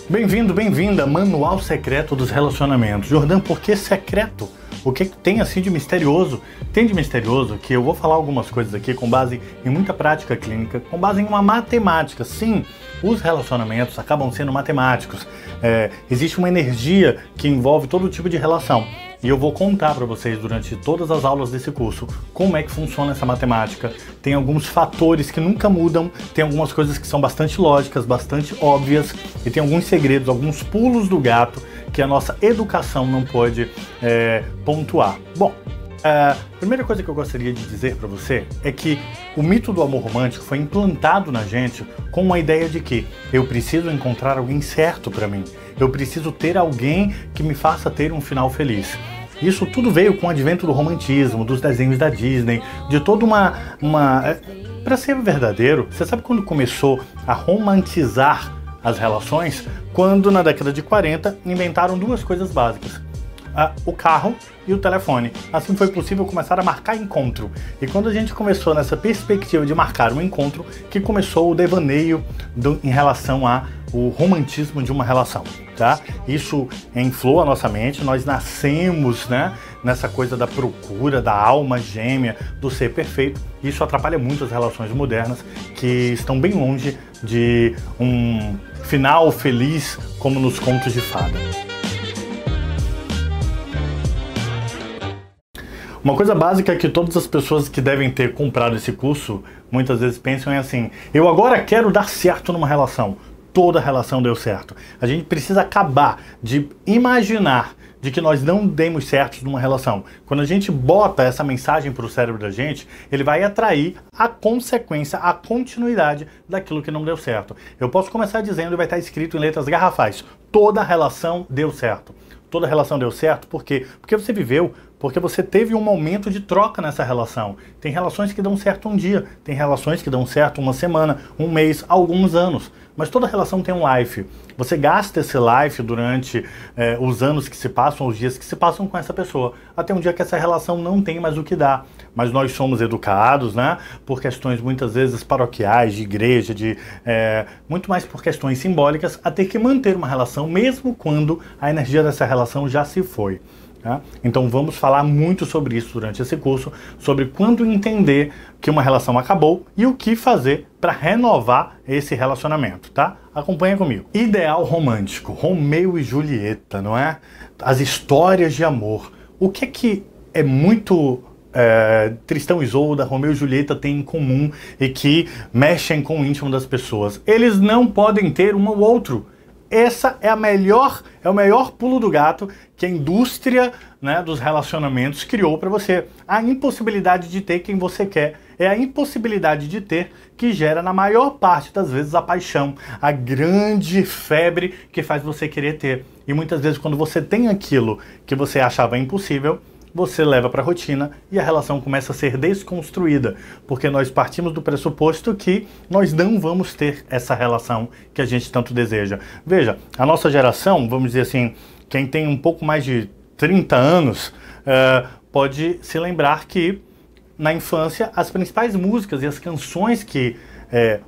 Bem-vindo, bem-vinda, Manual Secreto dos Relacionamentos. Jordão, por que secreto? O que tem assim de misterioso? Tem de misterioso que eu vou falar algumas coisas aqui com base em muita prática clínica, com base em uma matemática. Sim, os relacionamentos acabam sendo matemáticos. Existe uma energia que envolve todo tipo de relação. E eu vou contar para vocês durante todas as aulas desse curso como é que funciona essa matemática. Tem alguns fatores que nunca mudam, tem algumas coisas que são bastante lógicas, bastante óbvias, e tem alguns segredos, alguns pulos do gato que a nossa educação não pode pontuar. Bom, a primeira coisa que eu gostaria de dizer para você é que o mito do amor romântico foi implantado na gente com uma ideia de que eu preciso encontrar alguém certo para mim, eu preciso ter alguém que me faça ter um final feliz. Isso tudo veio com o advento do romantismo, dos desenhos da Disney, de toda Para ser verdadeiro, você sabe quando começou a romantizar as relações? Quando na década de 40 inventaram duas coisas básicas: o carro e o telefone. Assim foi possível começar a marcar encontro. E quando a gente começou nessa perspectiva de marcar um encontro, que começou o devaneio em relação ao romantismo de uma relação, tá? Isso inflou a nossa mente, nós nascemos, nessa coisa da procura, da alma gêmea, do ser perfeito. Isso atrapalha muito as relações modernas, que estão bem longe de um final feliz como nos contos de fada. Uma coisa básica que todas as pessoas que devem ter comprado esse curso muitas vezes pensam é assim: eu agora quero dar certo numa relação. Toda relação deu certo. A gente precisa acabar de imaginar de que nós não demos certo numa relação. Quando a gente bota essa mensagem para o cérebro da gente, ele vai atrair a consequência, a continuidade daquilo que não deu certo. Eu posso começar dizendo, e vai estar escrito em letras garrafais: toda relação deu certo. Toda relação deu certo, por quê? Porque você viveu, porque você teve um momento de troca nessa relação. Tem relações que dão certo um dia, tem relações que dão certo uma semana, um mês, alguns anos. Mas toda relação tem um life. Você gasta esse life durante os anos que se passam, os dias que se passam com essa pessoa, até um dia que essa relação não tem mais o que dar. Mas nós somos educados, por questões muitas vezes paroquiais, de igreja, muito mais por questões simbólicas, a ter que manter uma relação mesmo quando a energia dessa relação já se foi. Então vamos falar muito sobre isso durante esse curso, sobre quando entender que uma relação acabou e o que fazer para renovar esse relacionamento, tá? Acompanha comigo. Ideal romântico, Romeu e Julieta, não é? As histórias de amor. O que é muito Tristão e Isolda, Romeu e Julieta têm em comum e que mexem com o íntimo das pessoas? Eles não podem ter um ao outro. Essa é o melhor pulo do gato que a indústria dos relacionamentos criou para você. A impossibilidade de ter quem você quer. É a impossibilidade de ter que gera, na maior parte das vezes, a paixão. A grande febre que faz você querer ter. E muitas vezes, quando você tem aquilo que você achava impossível, você leva para a rotina e a relação começa a ser desconstruída, porque nós partimos do pressuposto que nós não vamos ter essa relação que a gente tanto deseja. Veja, a nossa geração, vamos dizer assim, quem tem um pouco mais de 30 anos, pode se lembrar que na infância as principais músicas e as canções que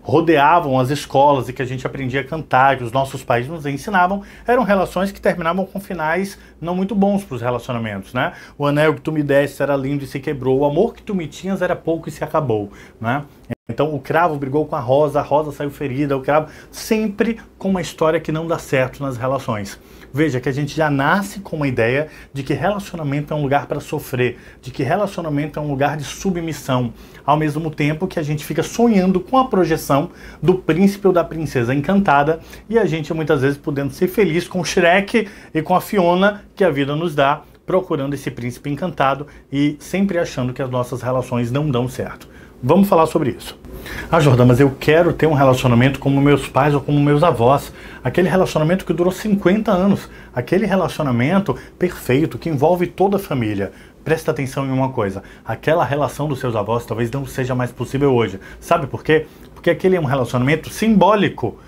rodeavam as escolas e que a gente aprendia a cantar, que os nossos pais nos ensinavam, eram relações que terminavam com finais não muito bons para os relacionamentos, O anel que tu me deste era lindo e se quebrou, o amor que tu me tinhas era pouco e se acabou, Então o cravo brigou com a rosa saiu ferida, o cravo... Sempre com uma história que não dá certo nas relações. Veja que a gente já nasce com uma ideia de que relacionamento é um lugar para sofrer, de que relacionamento é um lugar de submissão, ao mesmo tempo que a gente fica sonhando com a projeção do príncipe ou da princesa encantada e a gente muitas vezes podendo ser feliz com o Shrek e com a Fiona que a vida nos dá, procurando esse príncipe encantado e sempre achando que as nossas relações não dão certo. Vamos falar sobre isso. Ah, Jordão, mas eu quero ter um relacionamento como meus pais ou como meus avós. Aquele relacionamento que durou 50 anos. Aquele relacionamento perfeito, que envolve toda a família. Presta atenção em uma coisa. Aquela relação dos seus avós talvez não seja mais possível hoje. Sabe por quê? Porque aquele é um relacionamento simbólico.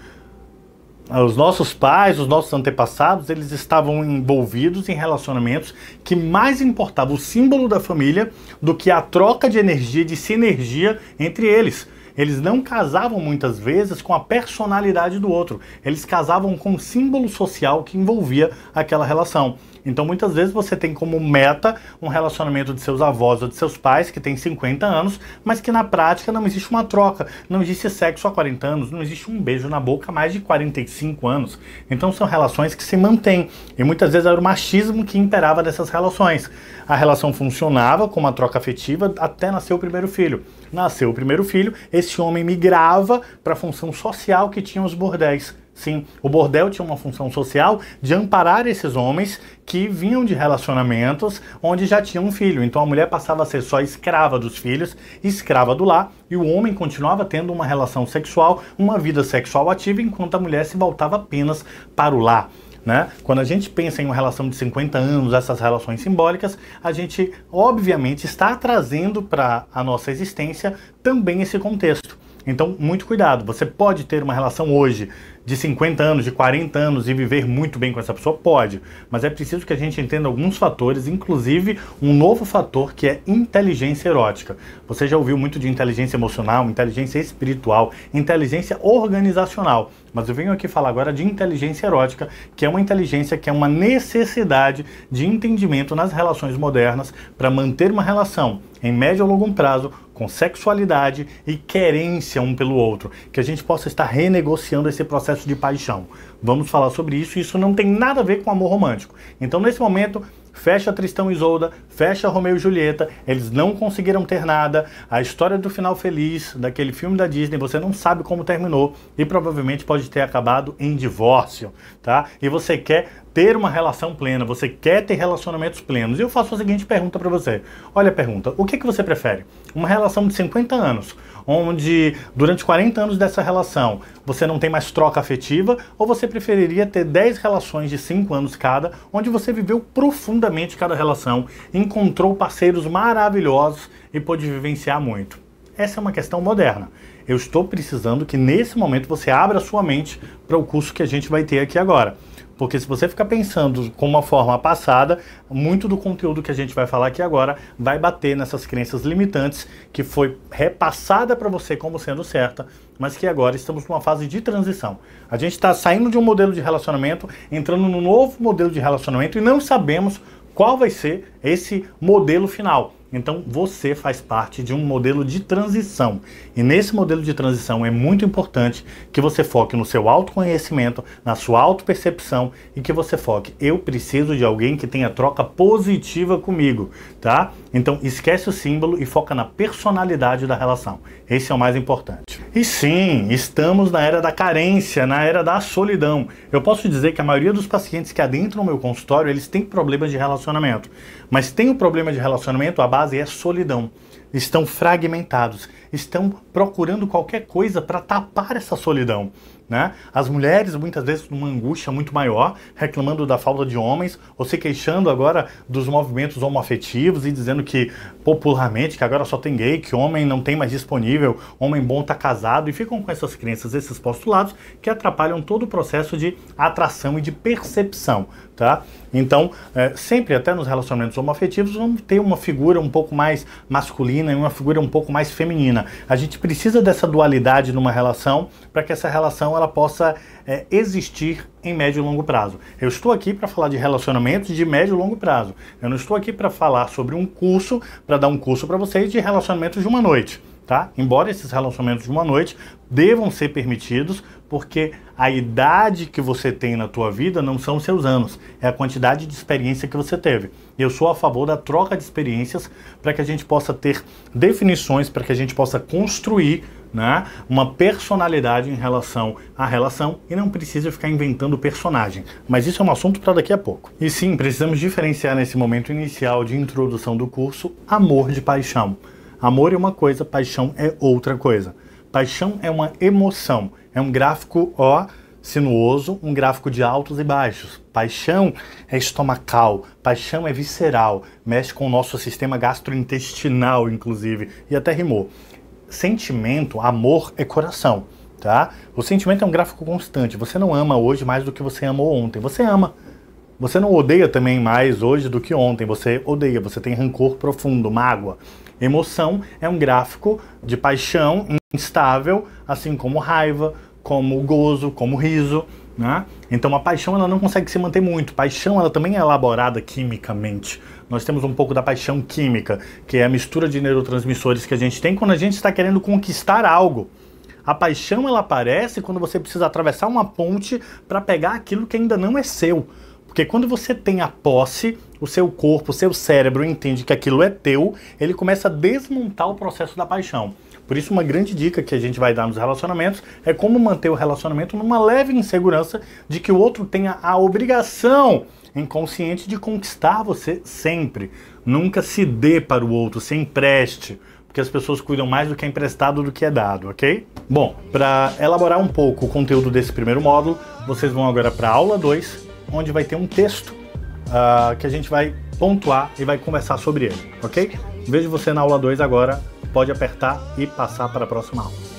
Os nossos pais, os nossos antepassados, eles estavam envolvidos em relacionamentos que mais importava o símbolo da família do que a troca de energia, de sinergia entre eles. Eles não casavam muitas vezes com a personalidade do outro. Eles casavam com o símbolo social que envolvia aquela relação. Então muitas vezes você tem como meta um relacionamento de seus avós ou de seus pais que tem 50 anos, mas que na prática não existe uma troca, não existe sexo há 40 anos, não existe um beijo na boca há mais de 45 anos. Então são relações que se mantêm. E muitas vezes era o machismo que imperava dessas relações. A relação funcionava com uma troca afetiva até nascer o primeiro filho. Nasceu o primeiro filho, esse homem migrava para a função social que tinham os bordéis. Sim, o bordel tinha uma função social de amparar esses homens que vinham de relacionamentos onde já tinham um filho. Então a mulher passava a ser só escrava dos filhos, escrava do lar, e o homem continuava tendo uma relação sexual, uma vida sexual ativa, enquanto a mulher se voltava apenas para o lar. Né? Quando a gente pensa em uma relação de 50 anos, essas relações simbólicas, a gente obviamente está trazendo para a nossa existência também esse contexto. Então, muito cuidado. Você pode ter uma relação hoje de 50 anos, de 40 anos e viver muito bem com essa pessoa? Pode. Mas é preciso que a gente entenda alguns fatores, inclusive um novo fator que é inteligência erótica. Você já ouviu muito de inteligência emocional, inteligência espiritual, inteligência organizacional. Mas eu venho aqui falar agora de inteligência erótica, que é uma inteligência que é uma necessidade de entendimento nas relações modernas para manter uma relação em médio ou longo prazo, com sexualidade e querência um pelo outro, que a gente possa estar renegociando esse processo de paixão. Vamos falar sobre isso, e isso não tem nada a ver com amor romântico. Então, nesse momento, fecha Tristão e Isolda, fecha Romeu e Julieta, eles não conseguiram ter nada, a história do final feliz daquele filme da Disney, você não sabe como terminou e provavelmente pode ter acabado em divórcio, tá? E você quer ter uma relação plena, você quer ter relacionamentos plenos. E eu faço a seguinte pergunta para você. Olha a pergunta, o que você prefere? Uma relação de 50 anos, onde durante 40 anos dessa relação você não tem mais troca afetiva, ou você preferiria ter 10 relações de 5 anos cada, onde você viveu profundamente cada relação, encontrou parceiros maravilhosos e pôde vivenciar muito? Essa é uma questão moderna. Eu estou precisando que nesse momento você abra sua mente para o curso que a gente vai ter aqui agora. Porque se você ficar pensando com uma forma passada, muito do conteúdo que a gente vai falar aqui agora vai bater nessas crenças limitantes que foi repassada para você como sendo certa, mas que agora estamos numa fase de transição. A gente está saindo de um modelo de relacionamento, entrando num novo modelo de relacionamento e não sabemos qual vai ser esse modelo final. Então você faz parte de um modelo de transição. E nesse modelo de transição é muito importante que você foque no seu autoconhecimento, na sua autopercepção e que você foque: eu preciso de alguém que tenha troca positiva comigo, tá? Então esquece o símbolo e foca na personalidade da relação. Esse é o mais importante. E sim, estamos na era da carência, na era da solidão. Eu posso dizer que a maioria dos pacientes que adentram o meu consultório, eles têm problemas de relacionamento. Mas tem um problema de relacionamento, a base é solidão. Estão fragmentados, estão procurando qualquer coisa para tapar essa solidão, né? As mulheres muitas vezes numa angústia muito maior, reclamando da falta de homens, ou se queixando agora dos movimentos homoafetivos e dizendo que popularmente que agora só tem gay, que homem não tem mais disponível, homem bom tá casado, e ficam com essas crenças, esses postulados que atrapalham todo o processo de atração e de percepção, tá? Então, sempre até nos relacionamentos homoafetivos vamos ter uma figura um pouco mais masculina e uma figura um pouco mais feminina. A gente precisa dessa dualidade numa relação para que essa relação ela possa existir em médio e longo prazo. Eu estou aqui para falar de relacionamentos de médio e longo prazo. Eu não estou aqui para falar sobre um curso, para dar um curso para vocês de relacionamentos de uma noite, tá? Embora esses relacionamentos de uma noite devam ser permitidos, porque a idade que você tem na tua vida não são seus anos, é a quantidade de experiência que você teve. Eu sou a favor da troca de experiências para que a gente possa ter definições, para que a gente possa construir, né, uma personalidade em relação à relação e não precisa ficar inventando personagem. Mas isso é um assunto para daqui a pouco. E sim, precisamos diferenciar nesse momento inicial de introdução do curso amor de paixão. Amor é uma coisa, paixão é outra coisa. Paixão é uma emoção, é um gráfico sinuoso, um gráfico de altos e baixos. Paixão é estomacal, paixão é visceral, mexe com o nosso sistema gastrointestinal, inclusive, e até rimou. Sentimento, amor é coração, tá? O sentimento é um gráfico constante. Você não ama hoje mais do que você amou ontem. Você ama. Você não odeia também mais hoje do que ontem. Você odeia, você tem rancor profundo, mágoa. Emoção é um gráfico de paixão instável, assim como raiva, como gozo, como riso, né? Então a paixão ela não consegue se manter muito. Paixão ela também é elaborada quimicamente. Nós temos um pouco da paixão química, que é a mistura de neurotransmissores que a gente tem quando a gente está querendo conquistar algo. A paixão ela aparece quando você precisa atravessar uma ponte para pegar aquilo que ainda não é seu. Porque quando você tem a posse, o seu corpo, o seu cérebro entende que aquilo é teu, ele começa a desmontar o processo da paixão. Por isso, uma grande dica que a gente vai dar nos relacionamentos é como manter o relacionamento numa leve insegurança de que o outro tenha a obrigação inconsciente de conquistar você sempre. Nunca se dê para o outro, se empreste, porque as pessoas cuidam mais do que é emprestado do que é dado, ok? Bom, para elaborar um pouco o conteúdo desse primeiro módulo, vocês vão agora para a aula 2, onde vai ter um texto que a gente vai pontuar e vai conversar sobre ele, ok? Vejo você na aula 2 agora. Pode apertar e passar para a próxima aula.